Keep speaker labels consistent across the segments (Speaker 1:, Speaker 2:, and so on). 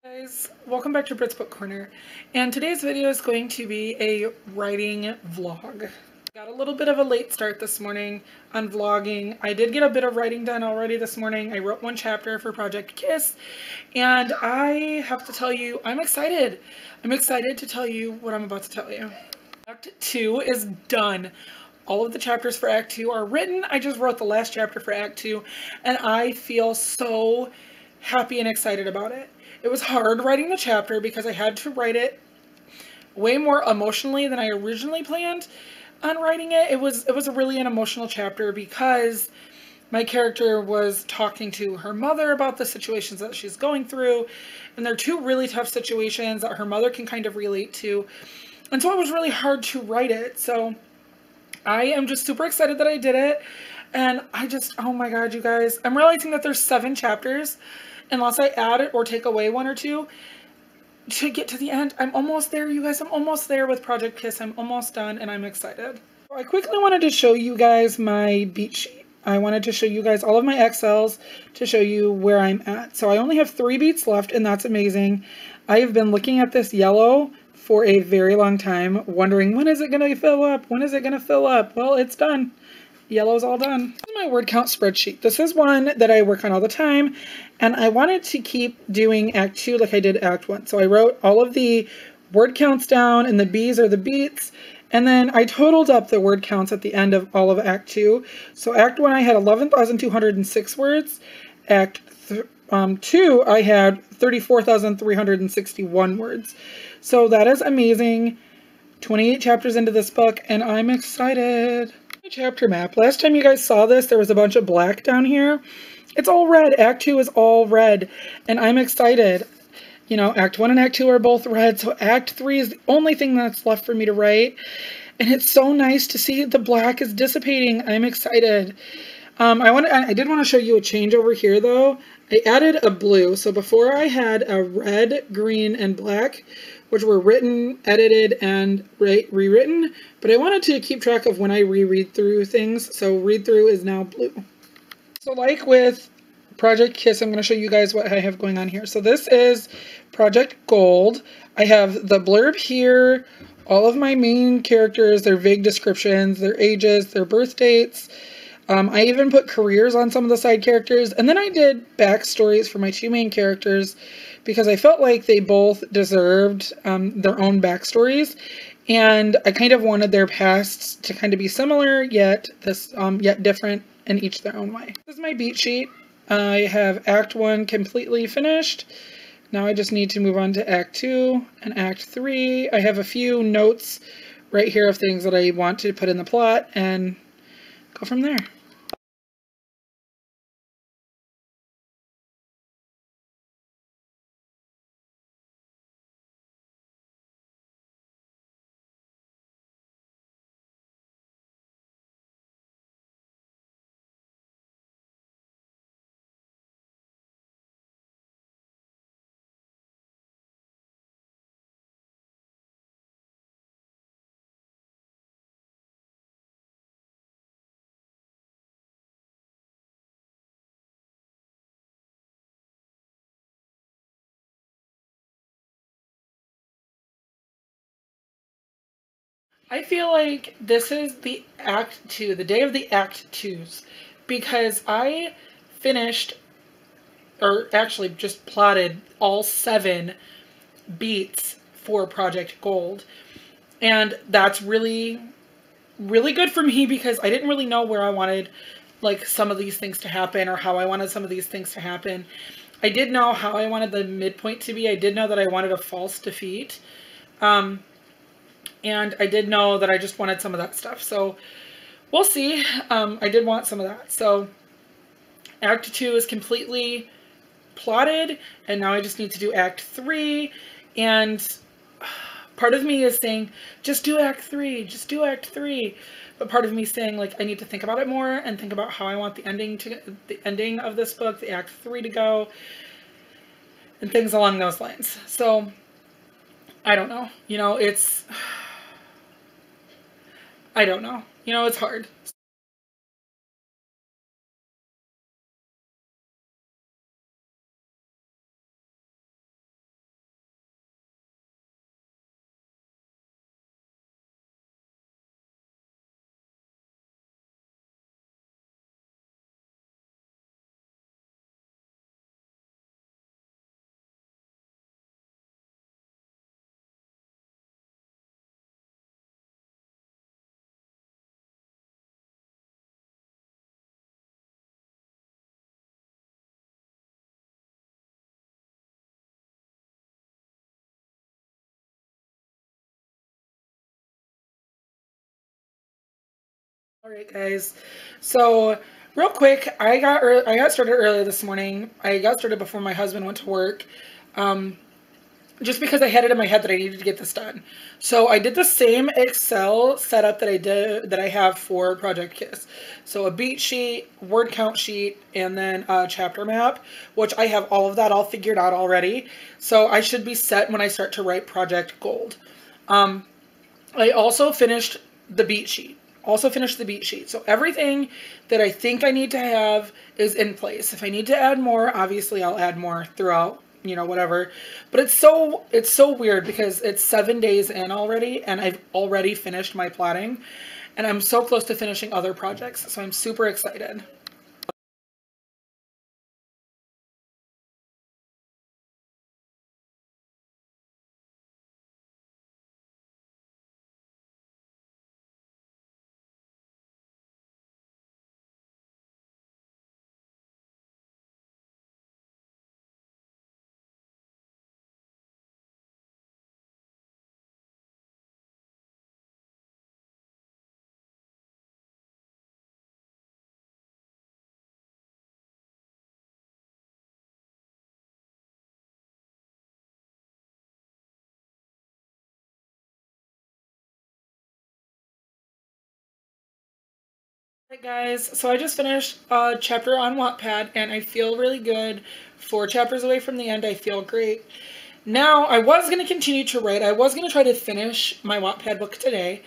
Speaker 1: Guys, welcome back to Brit's Book Corner, and today's video is going to be a writing vlog. Got a little bit of a late start this morning on vlogging. I did get a bit of writing done already this morning. I wrote one chapter for Project Kiss, and I have to tell you, I'm excited. I'm excited to tell you what I'm about to tell you. Act 2 is done. All of the chapters for Act 2 are written. I just wrote the last chapter for Act 2, and I feel so happy and excited about it. It was hard writing the chapter because I had to write it way more emotionally than I originally planned on writing it. It was really an emotional chapter because my character was talking to her mother about the situations that she's going through, and they're two really tough situations that her mother can kind of relate to. And so it was really hard to write it. So I am just super excited that I did it. And oh my God, you guys, I'm realizing that there's 7 chapters. Unless I add it or take away 1 or 2 to get to the end. I'm almost there, you guys. I'm almost there with Project Kiss. I'm almost done and I'm excited. I quickly wanted to show you guys my beat sheet. I wanted to show you guys all of my Excels to show you where I'm at. So I only have 3 beats left, and that's amazing. I have been looking at this yellow for a very long time, wondering when is it going to fill up? When is it going to fill up? Well, it's done. Yellow's all done. This is my word count spreadsheet. This is one that I work on all the time, and I wanted to keep doing Act 2 like I did Act 1. So I wrote all of the word counts down, and the B's are the beats, and then I totaled up the word counts at the end of all of Act 2. So Act 1 I had 11,206 words. Act 2 I had 34,361 words. So that is amazing. 28 chapters into this book, and I'm excited. Chapter map. Last time you guys saw this, there was a bunch of black down here. It's all red. Act 2 is all red, and I'm excited. You know, Act 1 and Act 2 are both red, so Act 3 is the only thing that's left for me to write, and it's so nice to see the black is dissipating. I'm excited. I did want to show you a change over here, though. I added a blue. So before I had a red, green, and black, which were written, edited, and rewritten, but I wanted to keep track of when I reread through things, so read through is now blue. So like with Project Kiss, I'm going to show you guys what I have going on here. So this is Project Gold. I have the blurb here, all of my main characters, their vague descriptions, their ages, their birth dates. I even put careers on some of the side characters, and then I did backstories for my 2 main characters because I felt like they both deserved their own backstories, and I kind of wanted their pasts to kind of be similar yet different in each their own way. This is my beat sheet. I have Act 1 completely finished. Now I just need to move on to Act 2 and Act 3. I have a few notes right here of things that I want to put in the plot and go from there. I feel like this is the Act 2, the day of the Act 2s, because I finished, or actually just plotted all 7 beats for Project Gold. And that's really, really good for me because I didn't really know where I wanted like some of these things to happen or how I wanted some of these things to happen. I did know how I wanted the midpoint to be. I did know that I wanted a false defeat. And I did know that I just wanted some of that stuff. So we'll see. I did want some of that. So Act 2 is completely plotted. And now I just need to do Act 3. And part of me is saying, just do Act 3. Just do Act 3. But part of me is saying, like, I need to think about it more and think about how I want the ending of this book, the Act 3 to go. And things along those lines. So I don't know. You know, I don't know. You know, it's hard. Alright guys, so real quick, I got started early this morning. I got started before my husband went to work, just because I had it in my head that I needed to get this done. So I did the same Excel setup that I have for Project Kiss. So a beat sheet, word count sheet, and then a chapter map, which I have all of that all figured out already. So I should be set when I start to write Project Gold. I also finished the beat sheet. So everything that I think I need to have is in place. If I need to add more, obviously I'll add more throughout, you know, whatever. But it's so weird because it's 7 days in already and I've already finished my plotting and I'm so close to finishing other projects. So I'm super excited. Hey guys, so I just finished a chapter on Wattpad and I feel really good. 4 chapters away from the end, I feel great. Now, I was going to continue to write. I was going to try to finish my Wattpad book today,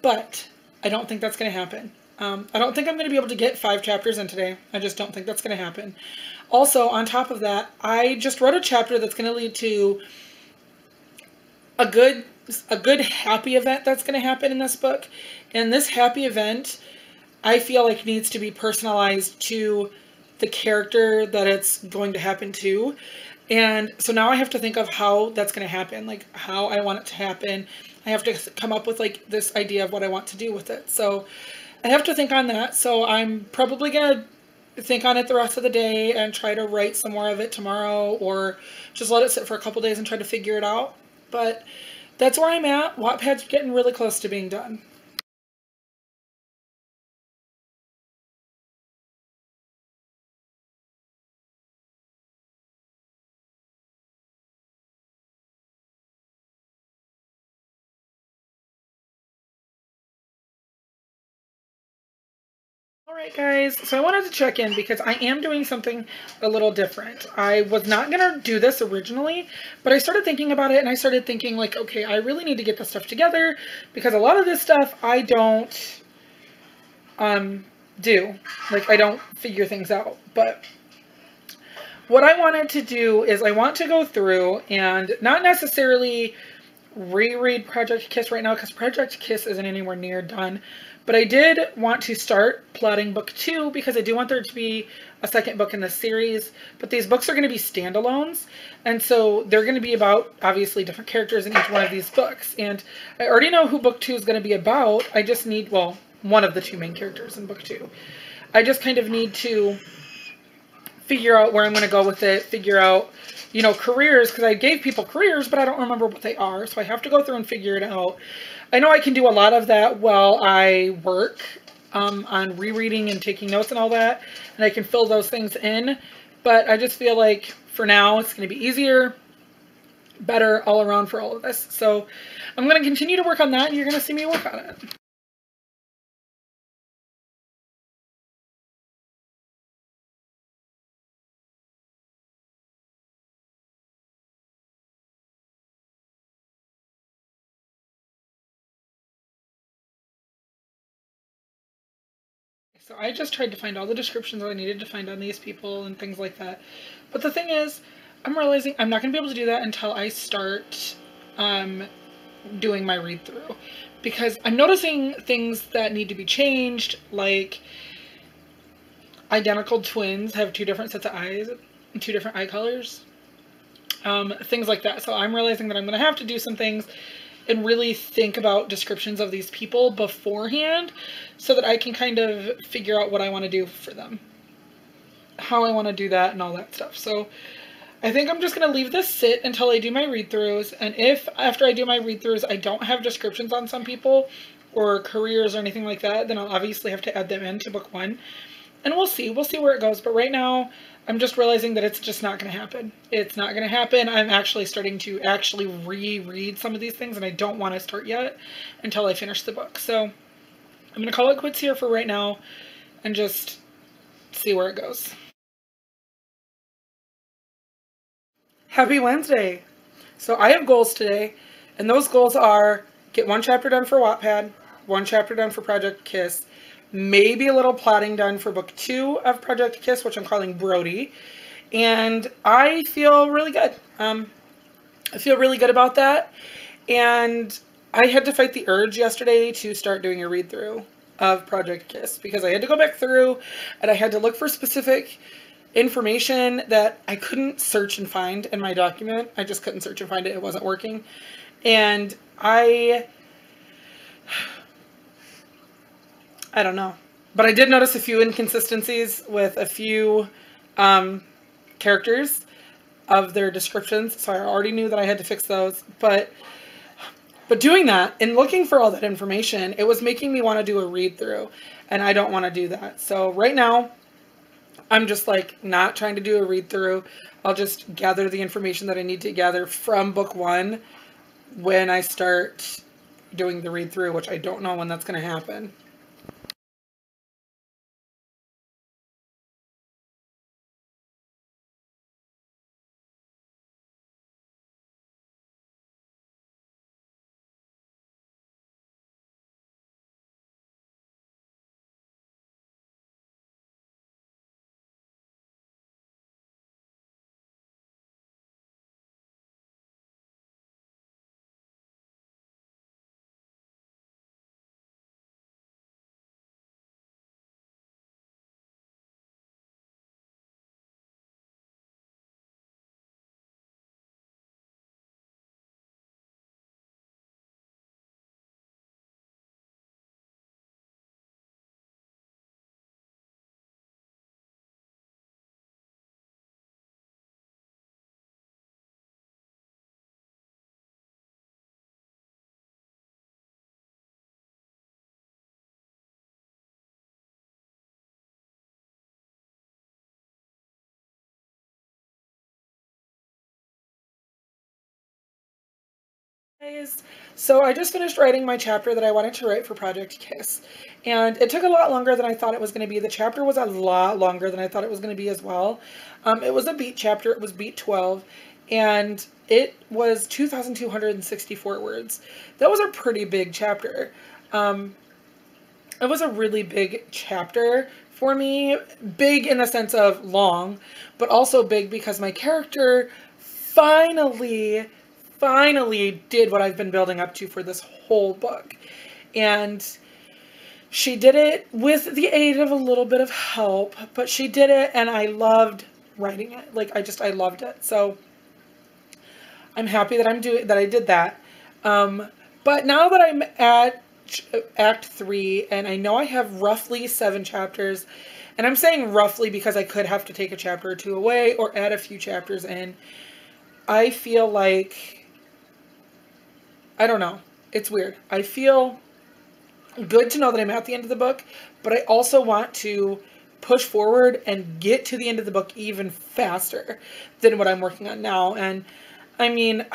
Speaker 1: but I don't think that's going to happen. I don't think I'm going to be able to get 5 chapters in today. I just don't think that's going to happen. Also, on top of that, I just wrote a chapter that's going to lead to a good happy event that's going to happen in this book. And this happy event, I feel like needs to be personalized to the character that it's going to happen to. And so now I have to think of how that's going to happen, like how I want it to happen. I have to come up with like this idea of what I want to do with it. So I have to think on that. So I'm probably going to think on it the rest of the day and try to write some more of it tomorrow or just let it sit for a couple days and try to figure it out. But that's where I'm at. Wattpad's getting really close to being done. Alright guys, so I wanted to check in because I am doing something a little different. I was not going to do this originally, but I started thinking about it and I started thinking like, okay, I really need to get this stuff together because a lot of this stuff I don't do. Like I don't figure things out. But what I wanted to do is I want to go through and not necessarily reread Project Kiss right now because Project Kiss isn't anywhere near done. But I did want to start plotting book 2 because I do want there to be a second book in the series. But these books are going to be standalones. And so they're going to be about, obviously, different characters in each one of these books. And I already know who book 2 is going to be about. I just need, well, one of the 2 main characters in book 2. I just kind of need to figure out where I'm going to go with it, figure out, you know, careers, because I gave people careers, but I don't remember what they are. So I have to go through and figure it out. I know I can do a lot of that while I work on rereading and taking notes and all that, and I can fill those things in, but I just feel like for now it's going to be easier, better all around for all of this. So I'm going to continue to work on that, and you're going to see me work on it. So I just tried to find all the descriptions that I needed to find on these people and things like that. But the thing is, I'm realizing I'm not going to be able to do that until I start doing my read-through. Because I'm noticing things that need to be changed, like identical twins have 2 different sets of eyes and 2 different eye colors. Things like that. So I'm realizing that I'm going to have to do some things and really think about descriptions of these people beforehand so that I can kind of figure out what I want to do for them. How I want to do that and all that stuff. So I think I'm just going to leave this sit until I do my read-throughs. And if after I do my read-throughs I don't have descriptions on some people, or careers or anything like that, then I'll obviously have to add them into book one. And we'll see where it goes. But right now, I'm just realizing that it's just not going to happen. It's not going to happen. I'm actually starting to reread some of these things, and I don't want to start yet until I finish the book. So I'm going to call it quits here for right now and just see where it goes. Happy Wednesday! So I have goals today, and those goals are get one chapter done for Wattpad, one chapter done for Project Kiss, maybe a little plotting done for book 2 of Project Kiss, which I'm calling Brody, and I feel really good. I feel really good about that, and I had to fight the urge yesterday to start doing a read-through of Project Kiss, because I had to go back through, and I had to look for specific information that I couldn't search and find in my document. I just couldn't search and find it. It wasn't working. And I don't know. But I did notice a few inconsistencies with a few characters of their descriptions. So I already knew that I had to fix those. But doing that and looking for all that information, it was making me want to do a read through. And I don't want to do that. So right now, I'm just like not trying to do a read through. I'll just gather the information that I need to gather from book 1 when I start doing the read through, which I don't know when that's going to happen. Guys, so I just finished writing my chapter that I wanted to write for Project Kiss, and it took a lot longer than I thought it was going to be. The chapter was a lot longer than I thought it was going to be as well. It was a beat chapter. It was beat 12, and it was 2,264 words. That was a pretty big chapter. It was a really big chapter for me. Big in the sense of long, but also big because my character finally did what I've been building up to for this whole book. And she did it with the aid of a little bit of help, but she did it and I loved writing it. Like I loved it. So I'm happy that I did that. But now that I'm at Act 3 and I know I have roughly 7 chapters, and I'm saying roughly because I could have to take a chapter or 2 away or add a few chapters in, I feel like, I don't know. It's weird. I feel good to know that I'm at the end of the book, but I also want to push forward and get to the end of the book even faster than what I'm working on now. And I mean,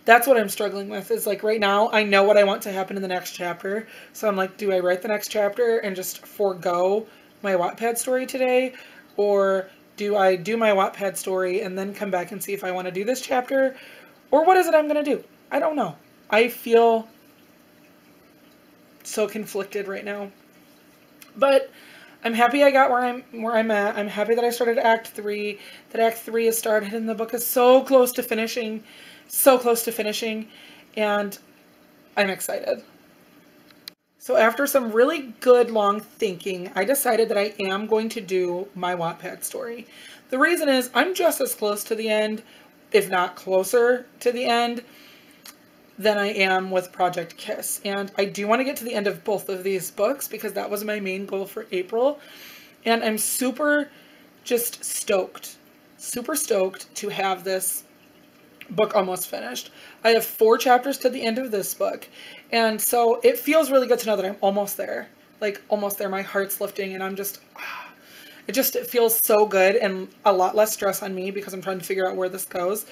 Speaker 1: that's what I'm struggling with is like right now, I know what I want to happen in the next chapter. So I'm like, do I write the next chapter and just forego my Wattpad story today? Or do I do my Wattpad story and then come back and see if I want to do this chapter? Or what is it I'm going to do? I don't know. I feel so conflicted right now. But I'm happy I got where I'm at. I'm happy that I started Act 3, that Act 3 is started and the book is so close to finishing, and I'm excited. So after some really good long thinking, I decided that I am going to do my Wattpad story. The reason is I'm just as close to the end, if not closer to the end, than I am with Project Kiss. And I do want to get to the end of both of these books because that was my main goal for April. And I'm super stoked to have this book almost finished. I have 4 chapters to the end of this book. And so it feels really good to know that I'm almost there. Like, almost there. My heart's lifting, and I'm just... it feels so good, and a lot less stress on me because I'm trying to figure out where this goes.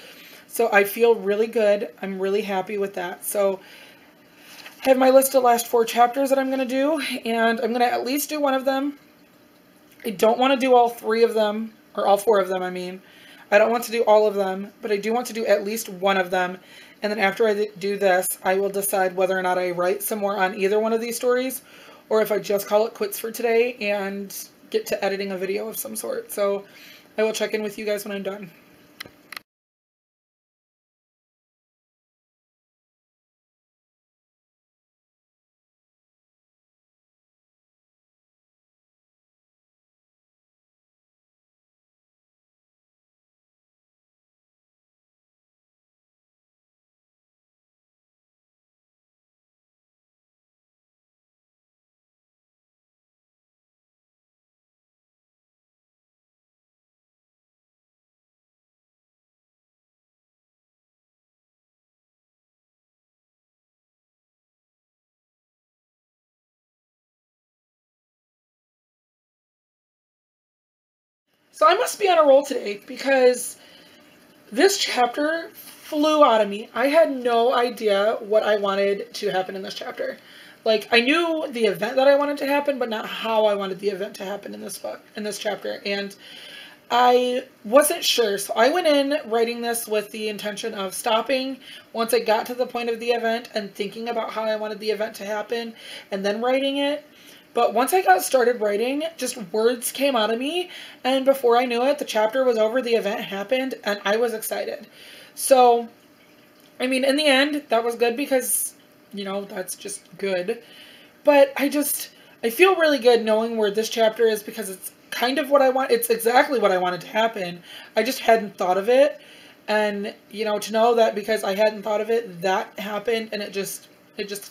Speaker 1: So I feel really good. I'm really happy with that. So I have my list of last 4 chapters that I'm going to do, and I'm going to at least do one of them. I don't want to do all 3 of them, or all 4 of them, I mean. I don't want to do all of them, but I do want to do at least one of them. And then after I do this, I will decide whether or not I write some more on either one of these stories, or if I just call it quits for today and get to editing a video of some sort. So I will check in with you guys when I'm done. So I must be on a roll today because this chapter flew out of me. I had no idea what I wanted to happen in this chapter. Like, I knew the event that I wanted to happen, but not how I wanted the event to happen in this book, in this chapter. And I wasn't sure. So I went in writing this with the intention of stopping once I got to the point of the event and thinking about how I wanted the event to happen and then writing it. But once I got started writing, just words came out of me, and before I knew it, the chapter was over, the event happened, and I was excited. So, I mean, in the end, that was good because, you know, that's just good. But I feel really good knowing where this chapter is because it's kind of what I want. It's exactly what I wanted to happen. I just hadn't thought of it. And, you know, to know that because I hadn't thought of it, that happened, and it just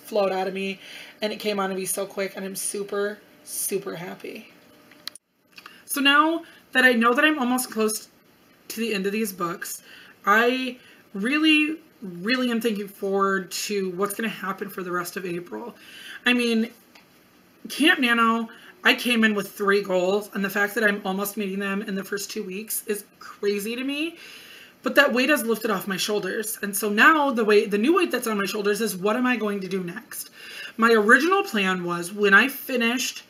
Speaker 1: flowed out of me, and it came out of me so quick, and I'm super, super happy. So now that I know that I'm almost close to the end of these books, I really, really am thinking forward to what's going to happen for the rest of April. I mean, Camp Nano, I came in with 3 goals, and the fact that I'm almost meeting them in the first 2 weeks is crazy to me. But that weight has lifted off my shoulders. And so now the new weight that's on my shoulders is, what am I going to do next? My original plan was when I finished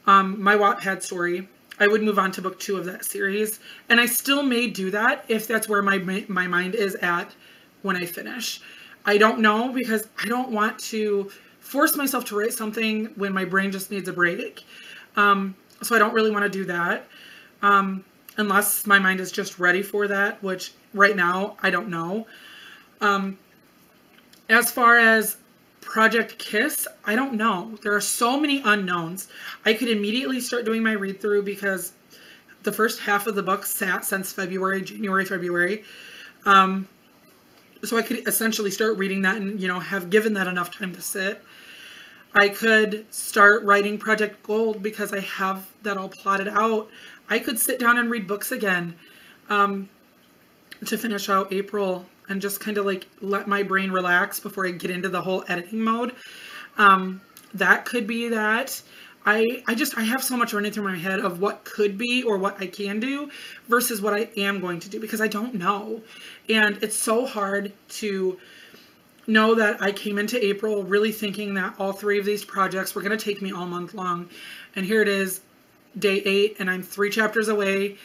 Speaker 1: my Wattpad story, I would move on to book 2 of that series. And I still may do that if that's where my mind is at when I finish. I don't know, because I don't want to force myself to write something when my brain just needs a break. So I don't really want to do that. Unless my mind is just ready for that, which right now, I don't know. As far as Project Kiss, I don't know. There are so many unknowns. I could immediately start doing my read through because the first half of the book sat since January, February. So I could essentially start reading that and, you know, have given that enough time to sit. I could start writing Project Gold because I have that all plotted out. I could sit down and read books again to finish out April and just kind of like let my brain relax before I get into the whole editing mode. That could be that. I have so much running through my head of what could be or what I can do versus what I am going to do because I don't know. And it's so hard to know that I came into April really thinking that all 3 of these projects were going to take me all month long. And here it is, day 8, and I'm 3 chapters away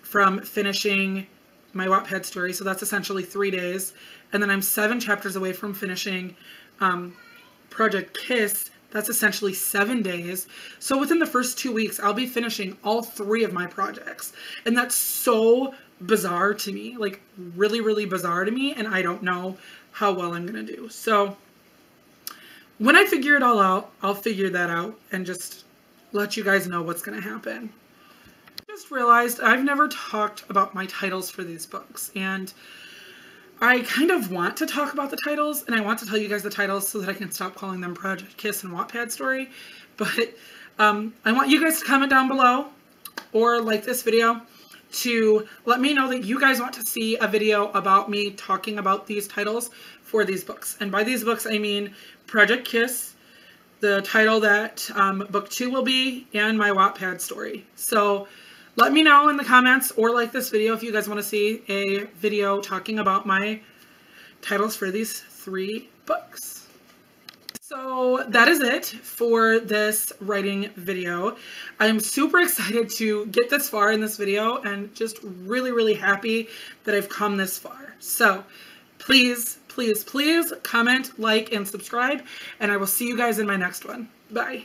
Speaker 1: from finishing my Wattpad story. So that's essentially 3 days. And then I'm 7 chapters away from finishing Project Kiss. That's essentially 7 days. So within the first 2 weeks, I'll be finishing all 3 of my projects. And that's so bizarre to me, like really, really bizarre to me. And I don't know how well I'm going to do. So when I figure it all out, I'll figure that out and just let you guys know what's going to happen. I just realized I've never talked about my titles for these books, and I kind of want to talk about the titles, and I want to tell you guys the titles so that I can stop calling them Project Kiss and Wattpad Story, but I want you guys to comment down below or like this video to let me know that you guys want to see a video about me talking about these titles for these books. And by these books, I mean Project Kiss, the title that book 2 will be, and my Wattpad story. So let me know in the comments or like this video if you guys want to see a video talking about my titles for these 3 books. So that is it for this writing video. I'm super excited to get this far in this video and just really, really happy that I've come this far. So please, please, please comment, like, and subscribe, and I will see you guys in my next one. Bye.